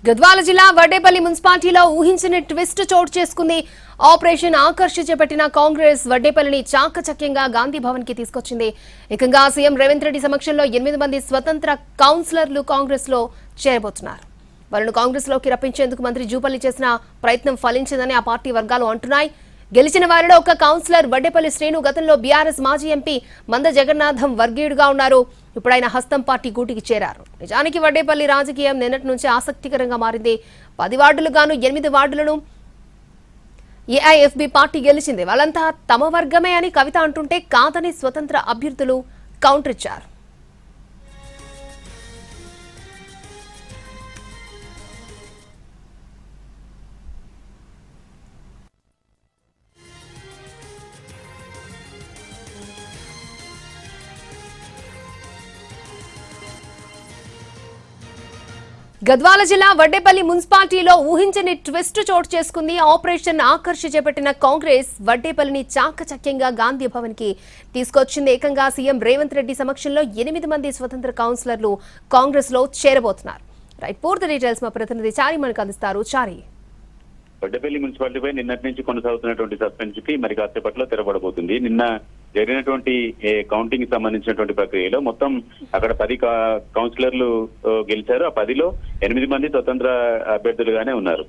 గద్వాల జిల్లా వడ్డేపల్లి మున్సిపాలిటీలో ఊహించని ట్విస్ట్ చోటు చేసుకుంది. ఆపరేషన్ ఆకర్ష్ చేపట్టిన కాంగ్రెస్ వడ్డేపల్లిని చాకచక్యంగా గాంధీ భవన్ కి తీసుకొచ్చింది. ఏకంగా సీఎం రేవంత్ రెడ్డి సమక్షంలో 8 మంది స్వతంత్ర కౌన్సిలర్లు కాంగ్రెస్ లో చేరబోతున్నారు. వారిని కాంగ్రెస్ లోకి రప్పించేందుకు మంత్రి జూపల్లి చేసిన ప్రయత్నం ఫలించిందని ఆ పార్టీ వర్గాలు అంటున్నాయి. గెలిచిన వారిలో ఒక కౌన్సిలర్ వడ్డేపల్లి శ్రీను గతంలో బీఆర్ఎస్ మాజీ ఎంపీ మంద జగన్నాథం వర్గీయుడుగా ఉన్నారు. ఇప్పుడు ఆయన హస్తం పార్టీ గూటికి చేరారు. నిజానికి వడ్డేపల్లి రాజకీయం నిన్నటి నుంచి ఆసక్తికరంగా మారింది. 10 వార్డులు గాను 8 వార్డులను ఏఐఎఫ్బి పార్టీ గెలిచింది. వాళ్ళంతా తమ వర్గమే అని కవిత అంటుంటే కాదని స్వతంత్ర అభ్యర్థులు కౌంటర్ ఇచ్చారు. గద్వాల జిల్లా వడ్డేపల్లి మున్సిపాలిటీలో ఊహించని ట్విస్ట్ చోటు చేసుకుంది. ఆపరేషన్ ఆకర్ష్ చేపట్టిన కాంగ్రెస్ వడ్డేపల్లిని చాకచక్యంగా గాంధీ భవన్ కి తీసుకొచ్చింది. ఏకంగా సీఎం రేవంత్ రెడ్డి సమక్షంలో 8 మంది స్వతంత్ర కౌన్సిలర్లు కాంగ్రెస్ లో చేరబోతున్నారు. రైట్, పూర్తి డీటెయిల్స్ మా ప్రతినిధి చారి మనకు అందిస్తారు. చారి, వడ్డేపల్లి మున్సిపాలిటీపై నిన్నటి నుంచి కొనసాగుతున్నటువంటి సస్పెన్స్ కి మరి కాసేపట్లో తెరబడబోతుంది. నిన్న జరిగినటువంటి కౌంటింగ్ సంబంధించినటువంటి ప్రక్రియలో మొత్తం అక్కడ 10 కౌన్సిలర్లు గెలిచారు. ఆ 10లో 8 మంది స్వతంత్ర అభ్యర్థులుగానే ఉన్నారు.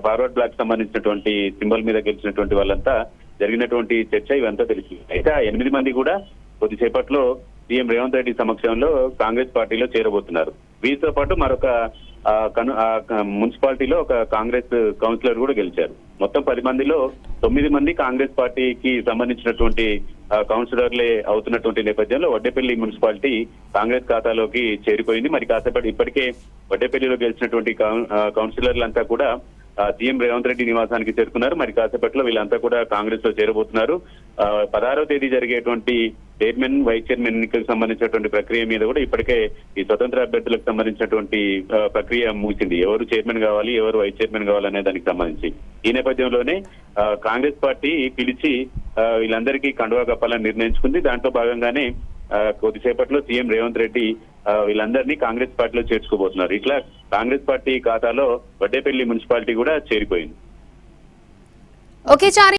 ఫార్వర్డ్ బ్లాక్ సంబంధించినటువంటి సింబల్ మీద గెలిచినటువంటి వాళ్ళంతా జరిగినటువంటి చర్చ ఇవంతా తెలిసింది. అయితే ఆ 8 మంది కూడా కొద్దిసేపట్లో సీఎం రేవంత్ రెడ్డి సమక్షంలో కాంగ్రెస్ పార్టీలో చేరబోతున్నారు. వీరితో పాటు మరొక మున్సిపాలిటీలో ఒక కాంగ్రెస్ కౌన్సిలర్ కూడా గెలిచారు. మొత్తం 10 మందిలో 9 మంది కాంగ్రెస్ పార్టీకి సంబంధించినటువంటి కౌన్సిలర్లే అవుతున్నటువంటి నేపథ్యంలో వడ్డేపల్లి మున్సిపాలిటీ కాంగ్రెస్ ఖాతాలోకి చేరిపోయింది. మరి కాసేపటి ఇప్పటికే వడ్డేపల్లిలో గెలిచినటువంటి కౌన్సిలర్లంతా కూడా సీఎం రేవంత్ రెడ్డి నివాసానికి చేరుకున్నారు. మరి కాసేపట్లో వీళ్ళంతా కూడా కాంగ్రెస్ లో చేరబోతున్నారు. 16వ తేదీ జరిగేటువంటి చైర్మన్, వైస్ చైర్మన్ ఎన్నికలకు సంబంధించినటువంటి ప్రక్రియ మీద కూడా ఇప్పటికే ఈ స్వతంత్ర అభ్యర్థులకు సంబంధించినటువంటి ప్రక్రియ ముగిసింది. ఎవరు చైర్మన్ కావాలి, ఎవరు వైస్ చైర్మన్ కావాలనే దానికి సంబంధించి ఈ నేపథ్యంలోనే కాంగ్రెస్ పార్టీ పిలిచి వీళ్ళందరికీ కండువా కప్పాలని నిర్ణయించుకుంది. దాంట్లో భాగంగానే కొద్దిసేపట్లో సీఎం రేవంత్ రెడ్డి వీళ్ళందరినీ కాంగ్రెస్ పార్టీలో చేర్చుకోబోతున్నారు. ఇట్లా కాంగ్రెస్ పార్టీ ఖాతాలో వడ్డేపల్లి మున్సిపాలిటీ కూడా చేరిపోయింది. ఓకే చారి.